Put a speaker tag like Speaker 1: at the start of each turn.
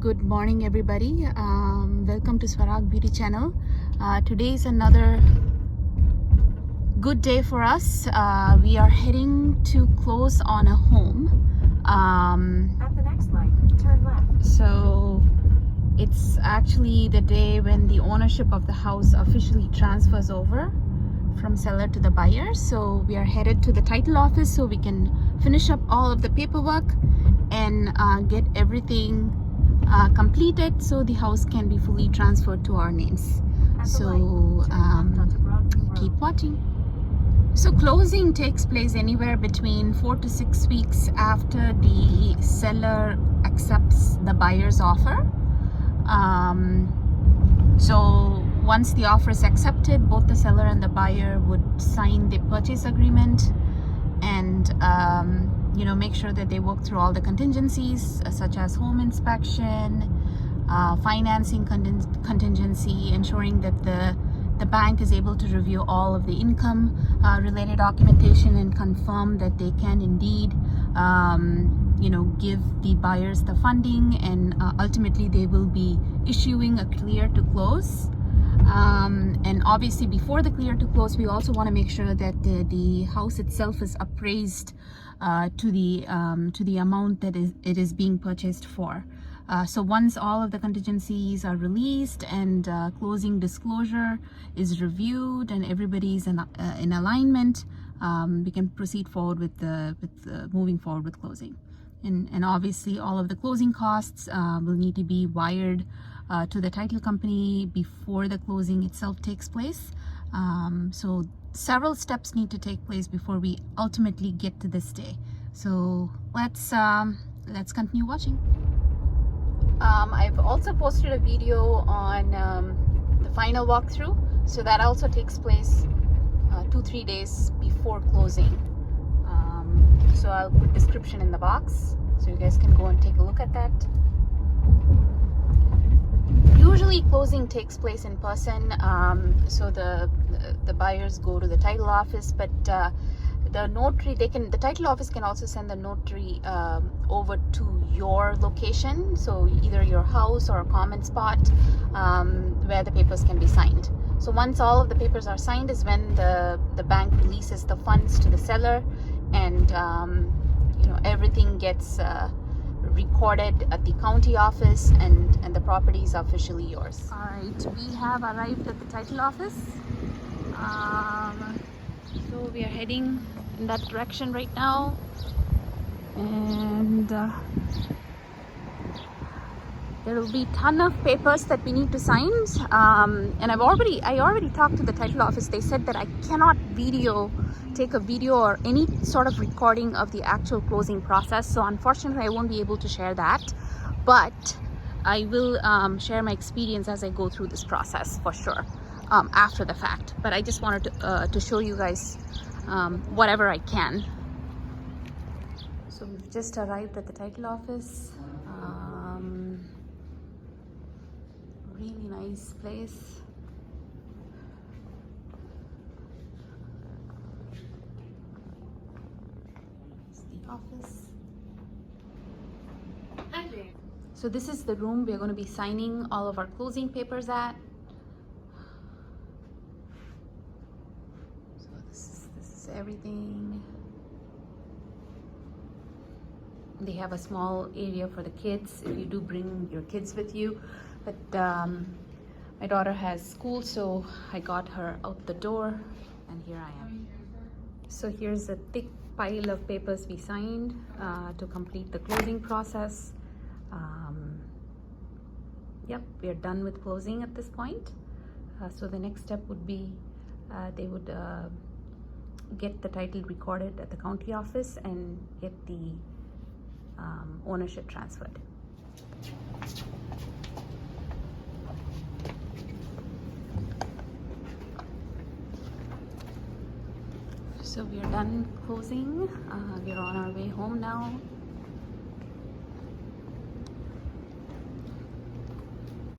Speaker 1: Good morning, everybody. Welcome to Swarag Beauty Channel. Today is another good day for us. We are heading to close on a home.
Speaker 2: At the next light, turn left.
Speaker 1: So it's actually the day when the ownership of the house officially transfers over from seller to the buyer. So we are headed to the title office so we can finish up all of the paperwork and get everything completed so the house can be fully transferred to our names. So keep watching. So closing takes place anywhere between 4 to 6 weeks after the seller accepts the buyer's offer. So once the offer is accepted, both the seller and the buyer would sign the purchase agreement and make sure that they work through all the contingencies such as home inspection, financing contingency, ensuring that the bank is able to review all of the income related documentation and confirm that they can indeed give the buyers the funding, and ultimately they will be issuing a clear to close. And obviously before the clear to close, we also want to make sure that the house itself is appraised to the amount that it is being purchased for. So once all of the contingencies are released and closing disclosure is reviewed and everybody's in alignment, we can proceed forward with moving forward with closing. And obviously all of the closing costs will need to be wired to the title company before the closing itself takes place. So several steps need to take place before we ultimately get to this day. So let's continue watching. I've also posted a video on the final walkthrough, so that also takes place 2-3 days before closing. So I'll put description in the box so you guys can go and take a look at that. Usually closing takes place in person, so the buyers go to the title office, but the notary, the title office can also send the notary over to your location, so either your house or a common spot where the papers can be signed. So once all of the papers are signed is when the bank releases the funds to the seller, and everything gets recorded at the county office, and the property is officially yours. All right, we have arrived at the title office. So we are heading in that direction right now, and there will be a ton of papers that we need to sign. And I already talked to the title office. They said that I cannot take a video or any sort of recording of the actual closing process. So unfortunately, I won't be able to share that, but I will share my experience as I go through this process for sure after the fact. But I just wanted to show you guys whatever I can. So we've just arrived at the title office. Really nice place. It's the office. So this is the room we're going to be signing all of our closing papers at. So this is everything. They have a small area for the kids if you do bring your kids with you. But my daughter has school, so I got her out the door, and here I am. So here's a thick pile of papers we signed to complete the closing process. Yep, we are done with closing at this point. So the next step would be they would get the title recorded at the county office and get the ownership transferred. So we are done closing. We are on our way home now.